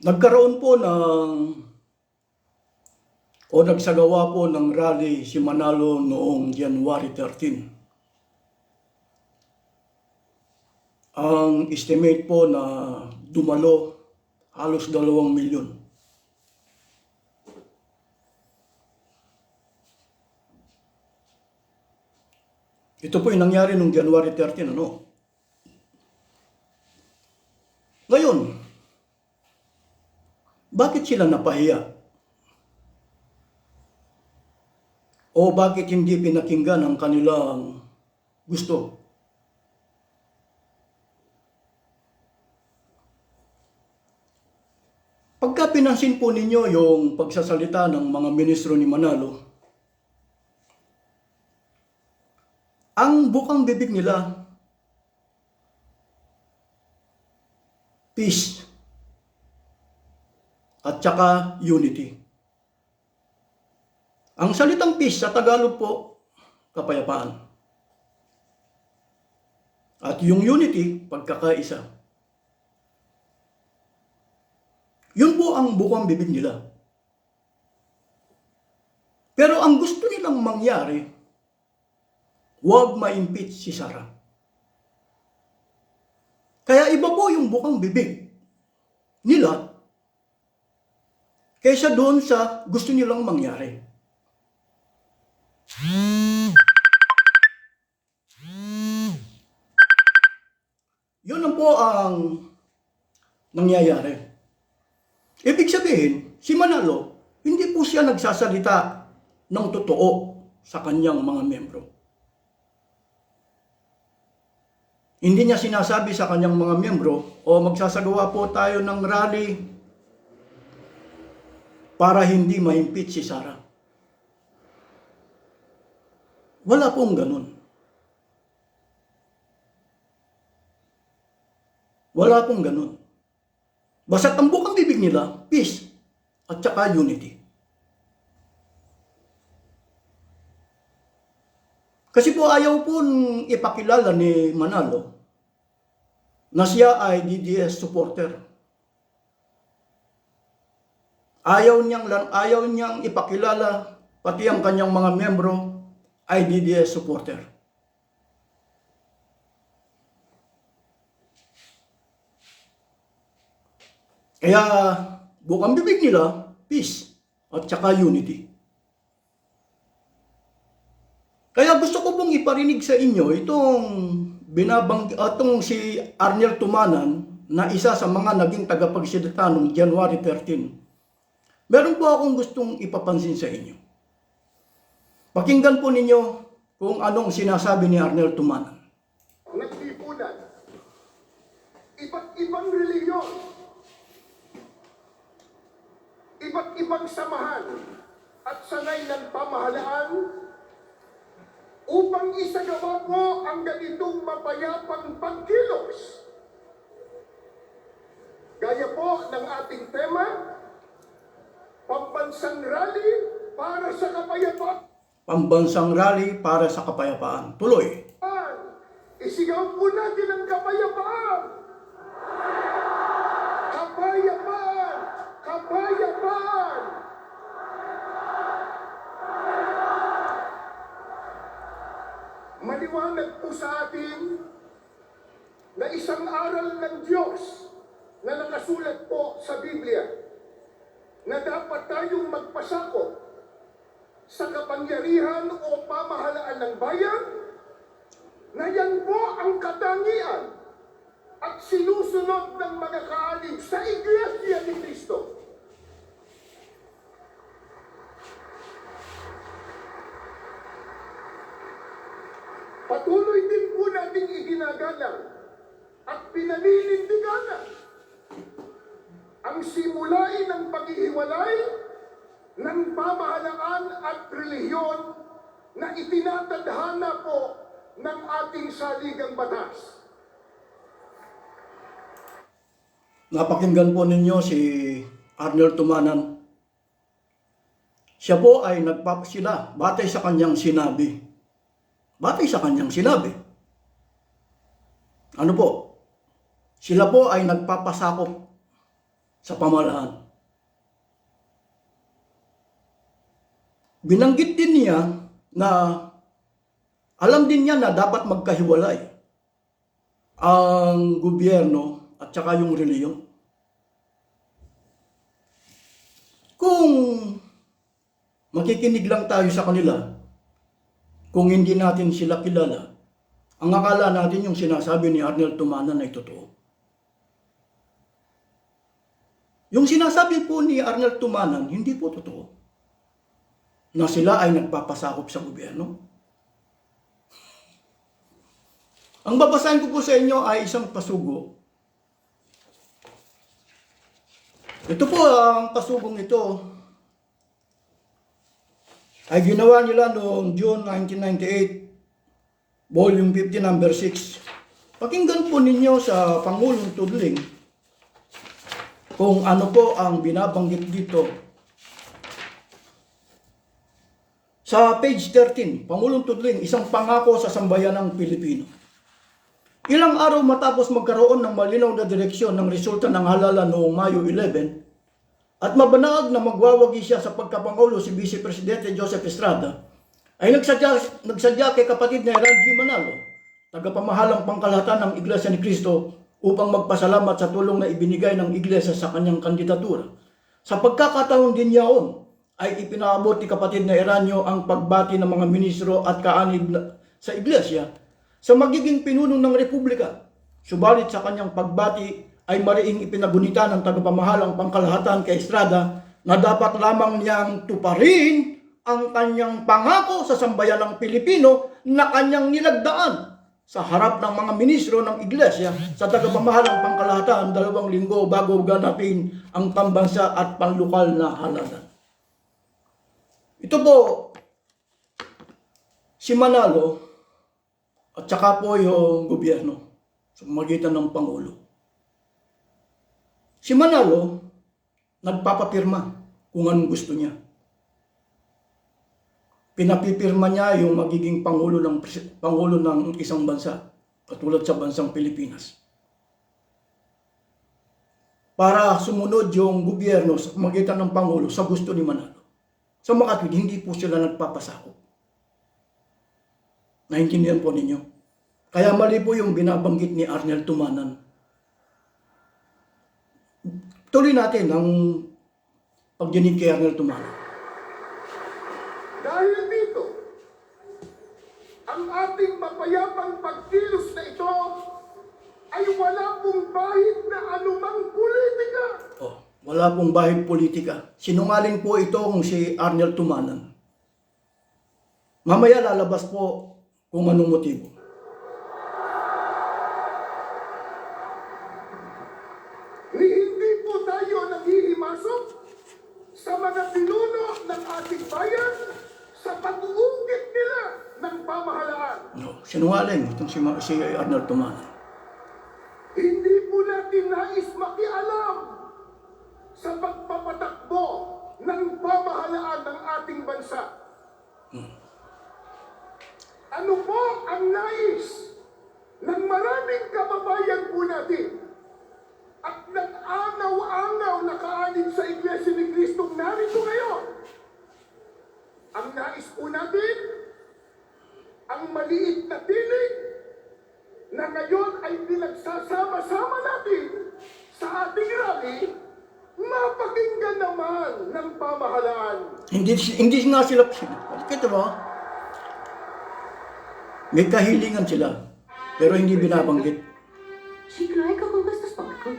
Nagkaroon po nagsagawa po ng rally si Manalo noong January 13. Ang estimate po na dumalo halos 2 milyon. Ito po yung nangyari noong January 13, ano? Ngayon, bakit sila napahiya? O bakit hindi pinakinggan ang kanilang gusto? Pagka pinansin po ninyo yung pagsasalita ng mga ministro ni Manalo, ang bukang bibig nila, peace at saka unity. Ang salitang peace sa Tagalog po, kapayapaan. At yung unity, pagkakaisa. Yun po ang bukang bibig nila. Pero ang gusto nilang mangyari, huwag ma-impeach si Sara. Kaya iba po yung bukang bibig nila kaysa doon sa gusto nilang mangyari. Yun lang po ang nangyayari. Ibig sabihin, si Manalo, hindi po siya nagsasalita ng totoo sa kanyang mga membro. Hindi niya sinasabi sa kanyang mga membro, o magsasagawa po tayo ng rally para hindi ma-impeach si Sara. Wala pong ganun. Wala pong ganun. Basta't ang bukang bibig nila, peace at saka unity. Kasi po ayaw po ipakilala ni Manalo na siya ay DDS supporter. Ayaw niyang ipakilala pati ang kanyang mga membro ay DDS supporter. Kaya bukang bibig nila, peace at saka unity. Kaya gusto ko pong iparinig sa inyo itong si Arnel Tumanan na isa sa mga naging tagapagsalita noong January 13. Meron po akong gustong ipapansin sa inyo. Pakinggan po ninyo kung anong sinasabi ni Arnel Tumanan. Nagtipunan, iba't ibang reliyon, iba't ibang samahan at sanay ng pamahalaan upang isagawa po ang ganitong mapayapang pagkilos. Gaya po ng ating tema, Pambansang Rally para sa Kapayapaan. Pambansang rally para sa kapayapaan. Tuloy. Isigaw po natin ang kapayapaan. Kapayapaan! Kapayapaan! Maliwanag po sa atin na isang aral ng Diyos na nakasulat po sa Biblia na dapat tayong magpasakop sa kapangyarihan o pamahalaan ng bayan, na yan po ang katangian at sinusunod ng mga kaalib sa Iglesia ni Cristo. Patuloy din po nating iginagalang at pinaninindiganan ang simulain ng paghihiwalay ng pamahalaan at relihiyon na itinatadhana po ng ating saligang batas. Napakinggan po ninyo si Arnel Tumanan. Siya po ay nagpapasila batay sa kanyang sinabi. Batay sa kanyang sinabi. Ano po? Sila po ay nagpapasakop sa pamahalaan. Binanggit din niya na alam din niya na dapat magkahiwalay ang gobyerno at saka yung reliyon. Kung makikinig lang tayo sa kanila, kung hindi natin sila kilala, ang akala natin yung sinasabi ni Arnel Tumanan ay totoo. Yung sinasabi po ni Arnel Tumanan, hindi po totoo. Na sila ay nagpapasakop sa gobyerno. Ang babasahin ko po sa inyo ay isang pasugo. Ito po ang pasugong ito ay ginawa nila noong June 1998, Volume 50, Number 6. Pakinggan po ninyo sa Pangulong Tudling kung ano po ang binabanggit dito. Sa page 13, Pangulong Tudling, isang pangako sa sambayanang Pilipino. Ilang araw matapos magkaroon ng malinaw na direksyon ng resulta ng halalan noong Mayo 11 at mabanag na magwawagi siya sa pagkapangulo si Vice Presidente Joseph Estrada, ay nagsadya kay kapatid na Randy Manalo, tagapamahalang pangkalahatan ng Iglesia ni Cristo, upang magpasalamat sa tulong na ibinigay ng Iglesia sa kanyang kandidatura. Sa pagkakataon din yaon, ay ipinaabot ni kapatid na Eranio ang pagbati ng mga ministro at kaanib sa Iglesia sa magiging pinuno ng Republika. Subalit sa kanyang pagbati ay mariing ipinagunita ng tagapamahalang pangkalahatan kay Estrada na dapat lamang niyang tuparin ang kanyang pangako sa sambayanang Pilipino na kanyang nilagdaan sa harap ng mga ministro ng Iglesia sa tagapamahalang pangkalahatan 2 linggo bago ganapin ang pambansa at panlokal na halalan. Ito po, si Manalo at saka po yung gobyerno sa pamamagitan ng Pangulo. Si Manalo, nagpapapirma kung anong gusto niya. Pinapipirma niya yung magiging pangulo ng isang bansa, katulad sa bansang Pilipinas. Para sumunod yung gobyerno sa pamamagitan ng Pangulo sa gusto ni Manalo. Sa makatwid, hindi po sila nagpapasakop. Naintindihan po ninyo? Kaya mali po yung binabanggit ni Arnel Tumanan. Tuloy natin ang pagdinig kay Arnel Tumanan. Dahil dito, ang ating mapayapang pagkilos na ito ay wala pong bahid na anumang politika. Wala pong bahid politika. Sinungaling po itong si Arnel Tumanan. Mamaya lalabas po kung anong motibo. Hindi po tayo nanghihimasok sa mga pinuno ng ating bayan sa pag-uukit nila ng pamahalaan. No, sinungaling itong si Arnel Tumanan. Hindi po natin nais makialam sa pagpapatakbo ng pamahalaan ng ating bansa. Ano po ang nais ng maraming kababayan po natin at nag-angaw-angaw na kaanib sa Iglesia ni Cristo narito ngayon? Ang nais po natin, ang maliit na tinig na ngayon ay pinagsasama-sama natin sa ating rally, mapakinggan naman ng pamahalaan. Hindi nga sila, kita ba? May kahilingan sila, pero hindi binabanggit. Ciclo, ecco con questo sporco.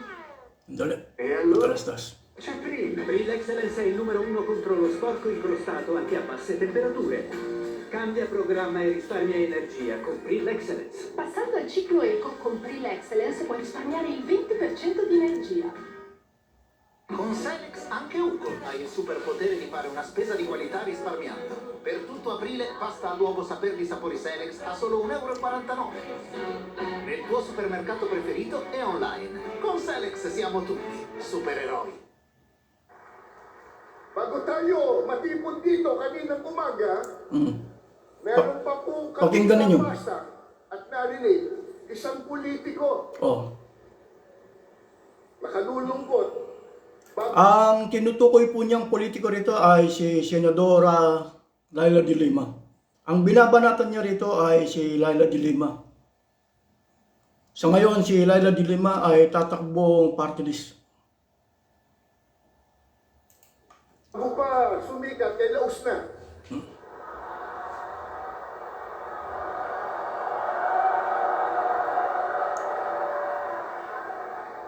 Dali. E allora? Talas-tas. C'è Prill. Prill Excellence è il numero 1 contro lo sporco incrostato anche a basse temperature. Cambia programma e risparmia energia con Prill Excellence. Passando al ciclo eco con Prill Excellence puoi risparmiare il 20% di energia. Con Selex anche Ugo hai il superpotere di fare una spesa di qualità risparmiando. Per tutto aprile pasta all'uovo Saper di sapori Selex a solo 1,49 €. Nel tuo supermercato preferito e online. Con Selex siamo tutti supereroi. Bago tayo matipon dito kaninang umaga, meron pa po Pakinggan ninyo. nabasa at narinig isang politiko Oh, nakalulungkot Ang tinutukoy po niyang politiko rito ay si Senadora Laila de Lima. Ang binabanatan niya rito ay si Laila de Lima. Sa ngayon, si Laila de Lima ay tatakbong party list. Bago pa sumikat, kay laos na.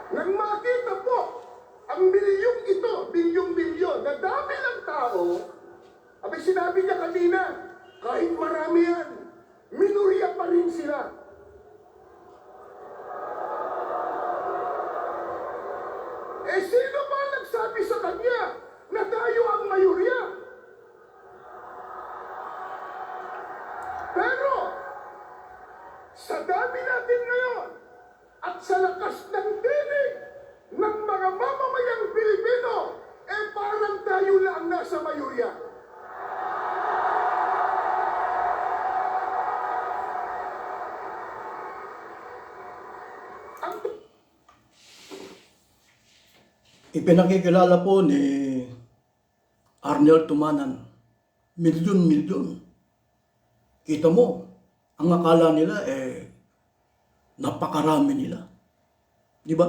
Nang makita po ang bilyong ito, bilyong-bilyon, na dami ng tao, abay sinabi niya kanina, kahit marami yan, minoriya pa rin sila. Eh sino ba nagsabi sa kanya na tayo ang mayorya? Pero, sa dami natin ngayon, at sa lakas ng tinig ng mga mamamayang Pilipino, eh parang tayo na ang nasa mayorya. Ang Ipinakikilala po ni Arnel Tumanan, milyon-milyon. Kita mo, ang akala nila napakarami nila. Di ba?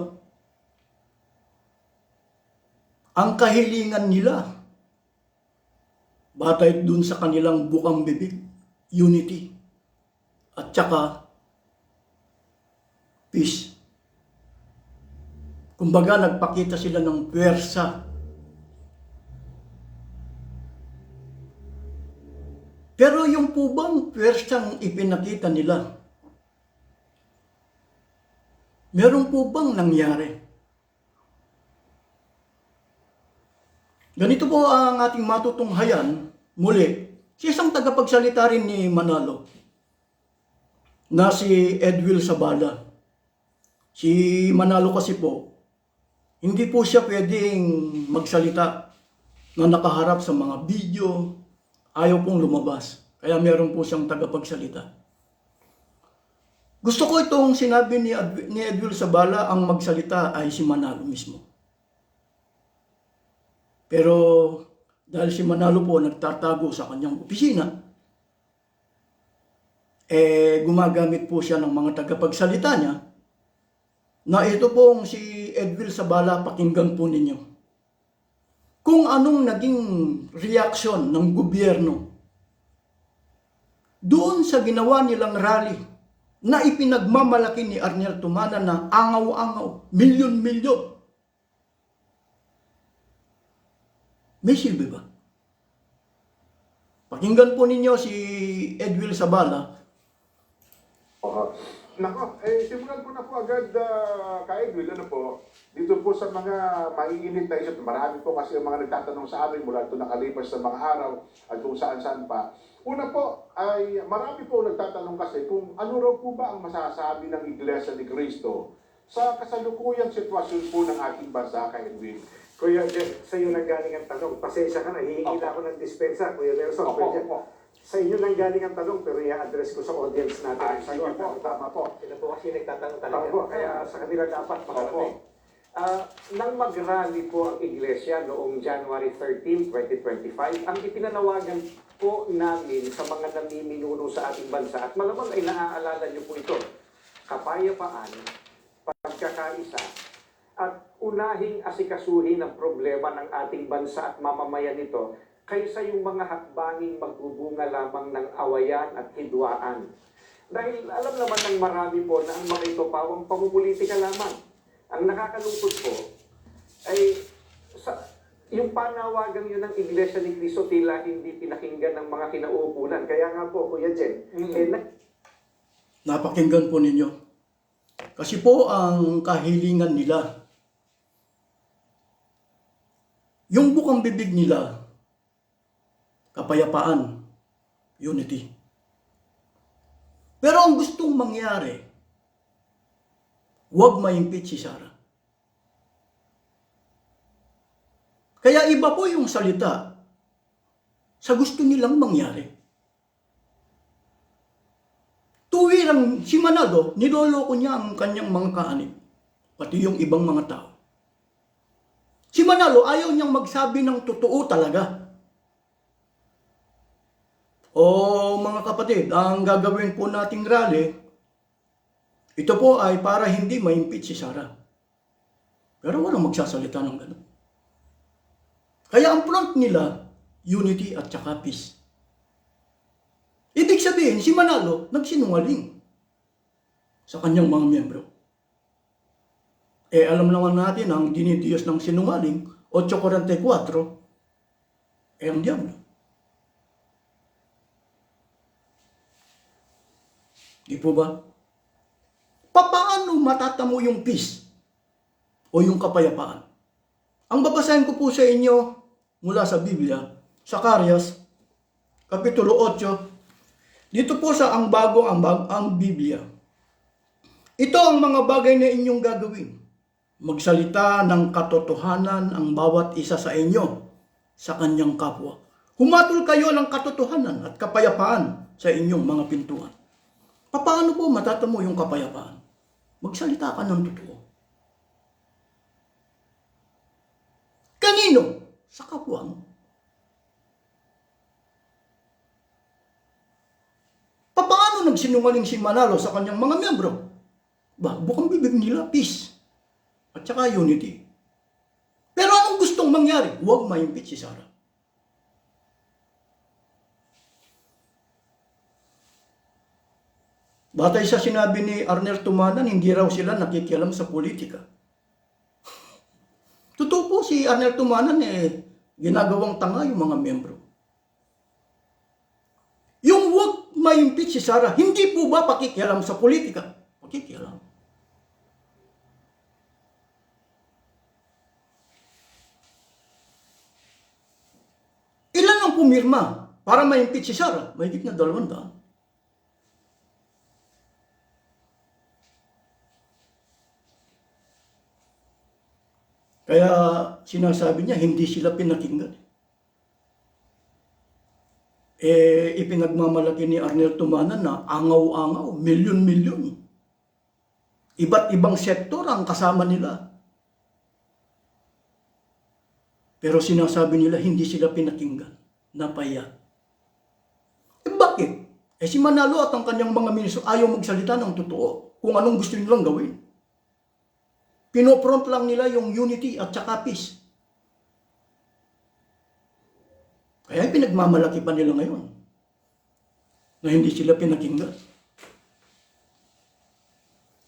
Ang kahilingan nila, batay dun sa kanilang bukang bibig, unity, at saka peace. Kumbaga, nagpakita sila ng puwersa. Pero yung po bang puwersang ipinakita nila, meron po bang nangyari? Ganito po ang ating matutunghayan muli sa isang tagapagsalita rin ni Manalo na si Edwil Sabala. Si Manalo kasi po, hindi po siya pwedeng magsalita na nakaharap sa mga video, ayaw pong lumabas. Kaya meron po siyang tagapagsalita. Gusto ko itong sinabi ni Edwil Sabala, ang magsalita ay si Manalo mismo. Pero dahil si Manalo po nagtatago sa kanyang opisina, gumagamit po siya ng mga tagapagsalita niya, na ito pong si Edwil Sabala, pakinggan po ninyo. Kung anong naging reaksyon ng gobyerno doon sa ginawa nilang rally na ipinagmamalaki ni Arnel Tumanan na angaw-angaw, milyon-milyon. May silbi ba? Pakinggan po ninyo si Edwil Sabala. Nako, simulan ko na po agad kay Edwil, ano po, dito po sa mga maiinit na isip, marami po kasi yung mga nagtatanong sa amin mula ito nakalipas sa mga araw at kung saan-saan pa. Una po, ay marami po nagtatanong kasi kung ano raw po ba ang masasabi ng Iglesia ni Cristo sa kasalukuyang sitwasyon po ng ating bansa, kay Edwil. Kuya Jen, sa iyo nang galing ang tanong. Pasensya ka na, hihingi ako ng dispensa, Kuya Nelson. Sa inyo nang galing ang tanong, pero i-address ko sa audience natin. Sa inyo po, tama po. Sila po kasi nagtatanong talaga. Opo, kaya sa kanila dapat makarating. Nang mag-rally po ang Iglesia noong January 13, 2025, ang ipinanawagan po namin sa mga namiminuno sa ating bansa, at malamang ay naaalala niyo po ito, kapayapaan, pagkakaisa, at unahing asikasuhin ang problema ng ating bansa at mamamayan nito kaysa yung mga hakbanging magbubunga lamang ng awayan at hidwaan. Dahil alam naman ng marami po na ang mga ito pawang pamumulitika lamang. Ang nakakalungkot po ay yung panawagang yun ng Iglesia ni Cristo tila hindi pinakinggan ng mga kinauukulan. Kaya nga po, Kuya Jen, Napakinggan po ninyo. Kasi po ang kahilingan nila, yung bukang bibig nila, kapayapaan, unity. Pero ang gustong mangyari, huwag ma-impeach si Sara. Kaya iba po yung salita sa gusto nilang mangyari. Tuwirang si Manalo, niloloko niya ang kanyang mga kaanib, pati yung ibang mga tao. Si Manalo ayaw niyang magsabi ng totoo talaga. O mga kapatid, ang gagawin po nating rally, ito po ay para hindi ma-impeach si Sara. Pero walang magsasalita ng gano'n. Kaya ang front nila, unity at saka peace. Ibig sabihin, si Manalo nagsinungaling sa kanyang mga miyembro. Alam naman natin ang dinidiyos ng sinungaling, 8:44, ang diablo. Di po ba? Paano matatamo yung peace o yung kapayapaan? Ang babasahin ko po sa inyo mula sa Biblia, Zacarias, Kapitulo 8, dito po sa ang Biblia. Ito ang mga bagay na inyong gagawin. Magsalita ng katotohanan ang bawat isa sa inyo sa kanyang kapwa. Humatol kayo ng katotohanan at kapayapaan sa inyong mga pintuan. Paano po matatamo yung kapayapaan? Magsalita ka ng totoo. Kanino? Sa kapwa mo. Paano nagsinungaling si Manalo sa kanyang mga miyembro? Bukang bibig nila, peace. At saka unity. Pero anong gustong mangyari? Huwag ma-impeach si Sara. Batay sa sinabi ni Arnel Tumanan, hindi raw sila nakikialam sa politika. Totoo po si Arnel Tumanan ginagawang tanga yung mga miyembro. Yung huwag ma-impeach si Sara, hindi po ba pakikialam sa politika? Pakikialam. Ilan ang pumirma para ma-impeach si Sara? Mahigit na 200. Kaya sinasabi niya, hindi sila pinakinggan. Ipinagmamalaki ni Arnel Tumanan na angaw-angaw, milyon-milyon. Iba't ibang sektor ang kasama nila. Pero sinasabi nila, hindi sila pinakinggan. Napaya. Bakit? Si Manalo at ang kanyang mga ministro ayaw magsalita ng totoo kung anong gusto nilang gawin. Pinopront lang nila yung unity at saka peace. Kaya pinagmamalaki pa nila ngayon na hindi sila pinakinggan.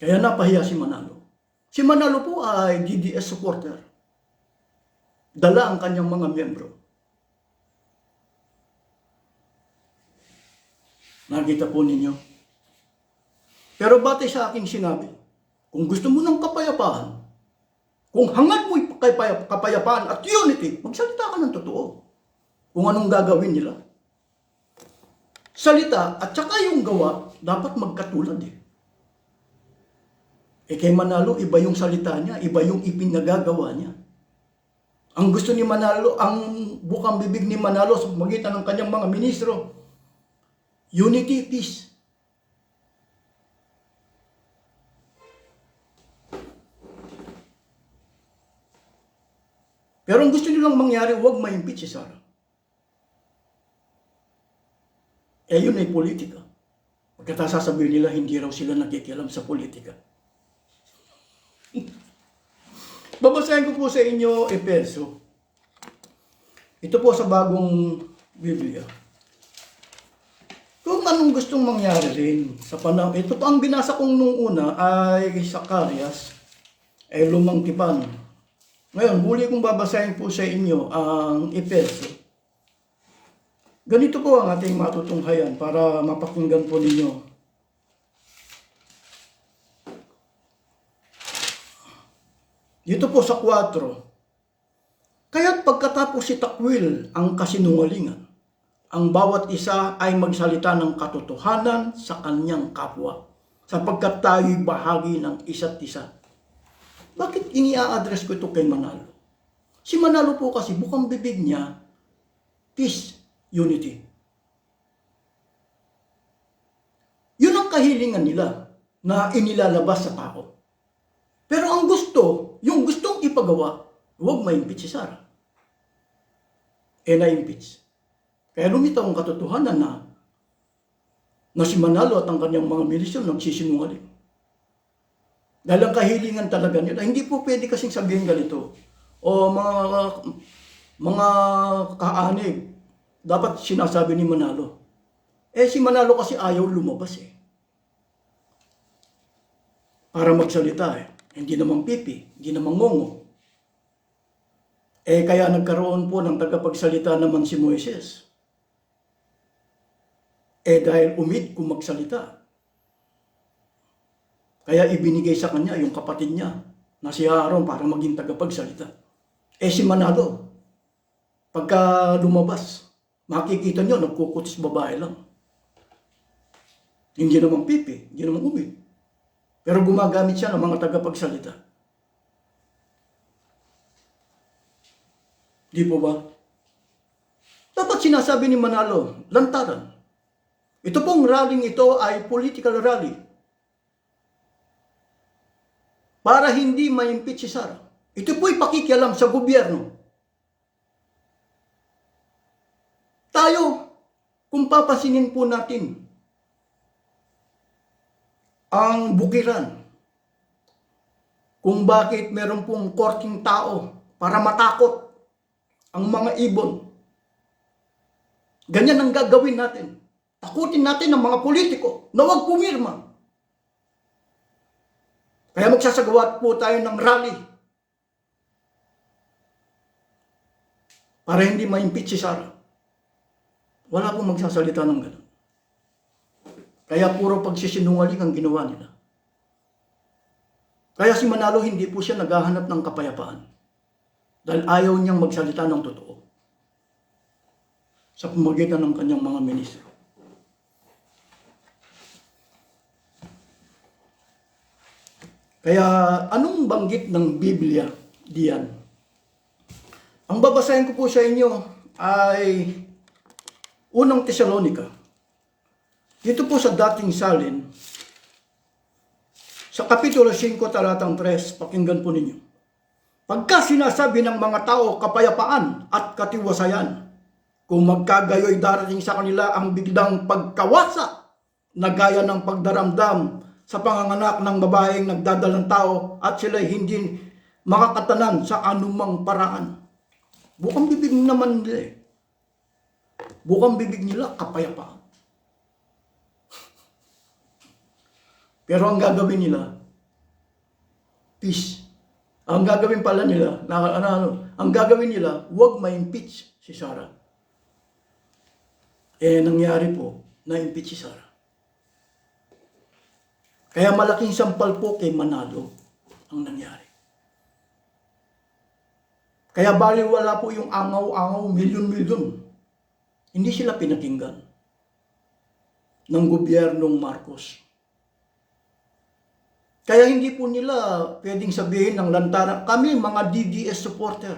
Kaya napahiya si Manalo. Si Manalo po ay DDS supporter. Dala ang kanyang mga miyembro. Nakita po ninyo. Pero batay sa aking sinabi, kung gusto mo ng kapayapaan, kung hangad mo yung kapayapaan at unity, magsalita ka ng totoo. Kung anong gagawin nila. Salita at saka yung gawa, dapat magkatulad kay Manalo, iba yung salita niya, iba yung ipinagagawa niya. Ang gusto ni Manalo, ang bukang bibig ni Manalo sa magitan ng kanyang mga ministro, unity, peace. Pero ang gusto nilang mangyari, huwag ma-impeach si Sara. Yun ay politika. Pagkatapos sasabihin nila, hindi raw sila nakikialam sa politika. Babasahin ko po sa inyo, Efeso. Ito po sa bagong Biblia. Kung anong gustong mangyari rin sa panahon, ito po ang binasa kong nung una ay Zacarias, ay Lumang Tipan. Ngayon, muli kong babasahin po sa inyo ang Efeso. Ganito po ang ating matutunghayan para mapakinggan po ninyo. Dito po sa 4. Kaya't pagkatapos itakwil ang kasinungalingan, ang bawat isa ay magsalita ng katotohanan sa kanyang kapwa, sapagkat tayo'y bahagi ng isa't isa. Bakit ini-address ko ito kay Manalo? Si Manalo po kasi bukang bibig niya, peace, unity. Yun ang kahilingan nila na inilalabas sa tao. Pero ang gusto, yung gustong ipagawa, huwag ma-impeach si Sara. Na-impeach. Kaya lumitaw ang katotohanan na si Manalo at ang kanyang mga milisyon nagsisinungaling. Dahil ang kahilingan talaga nila, hindi po pwede kasing sabihin ganito. O mga kaanig, dapat sinasabi ni Manalo. Si Manalo kasi ayaw lumabas para magsalita Hindi naman pipi, hindi naman ngongo. Kaya nagkaroon po ng tagapagsalita naman si Moises. Dahil umid kung magsalita. Kaya ibinigay sa kanya yung kapatid niya na si Aaron para maging tagapagsalita. Si Manalo, pagka lumabas, makikita niyo nagkukutis babae lang. Hindi naman pipi, hindi naman umid. Pero gumagamit siya ng mga tagapagsalita. Di po ba? Dapat sinasabi ni Manalo, lantaran. Ito pong rallying ito ay political rally. Para hindi ma-impeach si Sara. Ito po'y pakikialam sa gobyerno. Tayo, kung papasinin po natin ang bukiran, kung bakit meron pong korting tao para matakot ang mga ibon. Ganyan ang gagawin natin. Takutin natin ang mga politiko na huwag pumirma. Kaya magsasagawa po tayo ng rally para hindi ma-impeach si Sara. Wala pong magsasalita ng gano'n. Kaya puro pagsisinungaling ang ginawa nila. Kaya si Manalo hindi po siya naghahanap ng kapayapaan. Dahil ayaw niyang magsalita ng totoo sa pamamagitan ng kanyang mga ministro. Kaya anong banggit ng Biblia diyan? Ang babasahin ko po sa inyo ay unang Tesalonica. Dito po sa dating salin, sa Kapitulo 5, talatang 3, pakinggan po ninyo. Pagka sinasabi ng mga tao kapayapaan at katiwasayan, kung magkagayoy darating sa kanila ang biglang pagkawasa na gaya ng pagdaramdam sa panganganak ng babaeng nagdadalang tao at sila'y hindi makakatanan sa anumang paraan. Bukang bibig naman nila Bukang bibig nila kapayapaan. Pero ang gagawin nila, peace. Ang gagawin pala nila, ang gagawin nila, huwag ma-impeach si Sara. Nangyari po, na-impeach si Sara. Kaya malaking sampal po kay Manalo ang nangyari. Kaya baliwala po yung angaw-angaw, milyon-milyon. Hindi sila pinakinggan ng gobyernong Marcos. Kaya hindi po nila pwedeng sabihin ng lantaran, kami mga DDS supporter.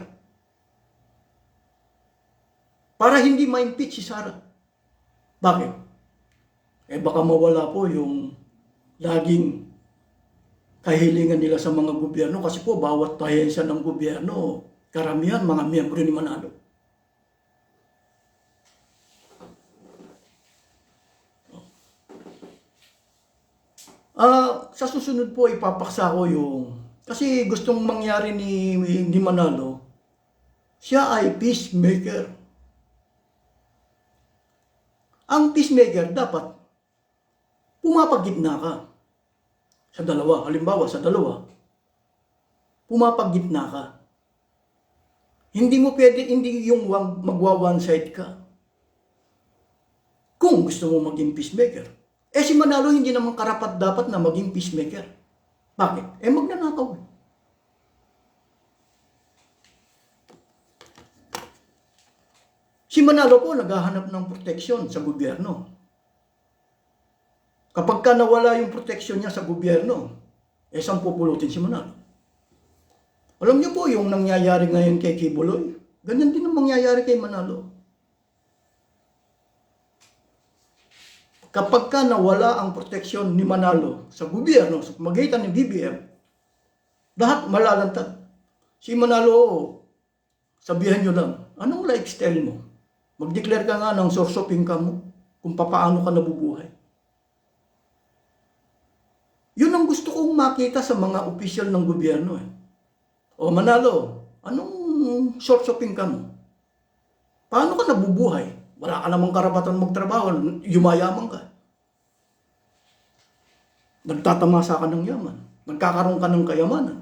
Para hindi ma-impeach si Sara. Bakit? Baka mawala po yung laging kahilingan nila sa mga gobyerno kasi po bawat ahensya ng gobyerno, karamihan mga miyembro ni Manalo. Sa susunod po ipapaksa ko yung kasi gustong mangyari ni Manalo, siya ay peacemaker. Ang peacemaker dapat pumapagitna ka sa dalawa. Halimbawa, sa dalawa, pumapagitna ka. Hindi mo pwede, hindi yung magwa one side ka. Kung gusto mo maging peacemaker. Si Manalo hindi naman karapat dapat na maging peacemaker. Bakit? Magnanakaw. Si Manalo po naghahanap ng proteksyon sa gobyerno. Kapag ka nawala yung proteksyon niya sa gobyerno, saan pupulutin si Manalo? Alam niyo po yung nangyayari ngayon kay Kibuloy? Ganyan din ang mangyayari kay Manalo. Kapag ka nawala ang proteksyon ni Manalo sa gobyerno, sa pamamagitan ng BBM, lahat malalantad. Si Manalo, sabihan nyo lang, anong lifestyle mo? Mag-declare ka nga ng source of income mo, kung paano ka nabubuhay. Yun ang gusto kong makita sa mga opisyal ng gobyerno. O Manalo, anong source of income mo? Paano ka nabubuhay? Wala ka namang karapatan magtrabaho, yumayaman ka. Nagtatamasa ka ng yaman. Nagkakaroon ka ng kayamanan.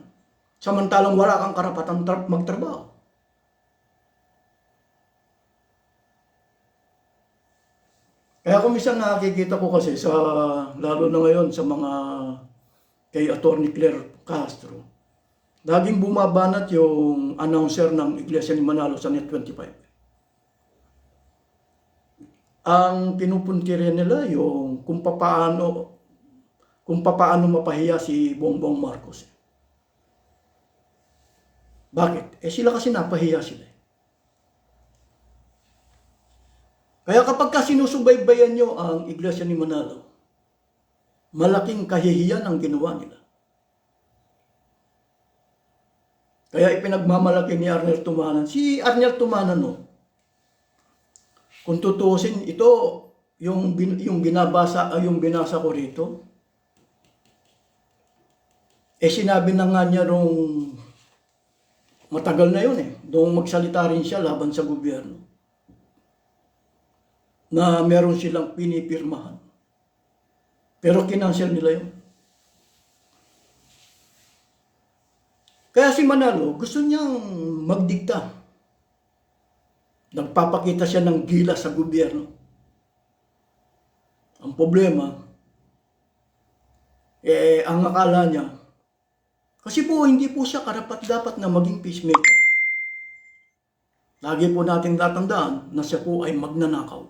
Samantalang wala kang karapatan magtrabaho. Kaya kung minsan nakikita ko kasi sa, lalo na ngayon sa mga kay Atty. Claire Castro, laging bumabanat yung announcer ng Iglesia ni Manalo sa Net 25. Ang pinupuntirya nila yung kung paano mapahiya si Bongbong Marcos. Bakit? Sila kasi napahiya sila. Kaya kapag sinusubaybayan nyo ang Iglesia ni Manalo, malaking kahihiyan ang ginawa nila. Kaya ipinagmamalaki ni Arnel Tumanan. Si Arnel Tumanan, kung tutuusin, ito yung binasa ko rito. Sinabi na nga niya rong matagal na yun doong magsalita rin siya laban sa gobyerno, na meron silang pinipirmahan. Pero kinansel nila yun. Kaya si Manalo, gusto niyang magdikta. Nagpapakita siya ng gila sa gobyerno. Ang problema, ang akala niya, kasi po hindi po siya karapat-dapat na maging peacemaker. Lagi po nating tatandaan na siya po ay magnanakaw.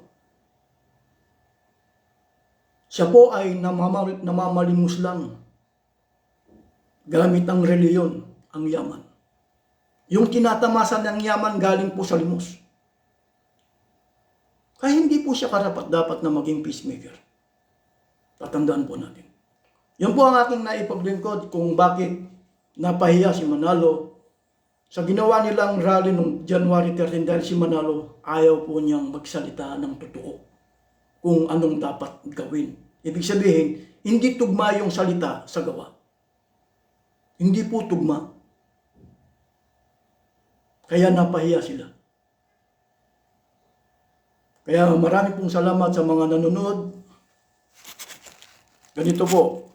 Siya po ay namamalimos lang gamit ang reliyon, ang yaman. Yung tinatamasa ng yaman galing po sa limos. Kaya hindi po siya karapat-dapat na maging peacemaker. Tatandaan po natin. Yan po ang aking naipaglingkod kung bakit napahiya si Manalo sa ginawa nilang rally noong January 13 dahil si Manalo ayaw po niyang magsalita ng totoo kung anong dapat gawin. Ibig sabihin, hindi tugma yung salita sa gawa. Hindi po tugma. Kaya napahiya sila. Kaya marami pong salamat sa mga nanonood. Ganito po,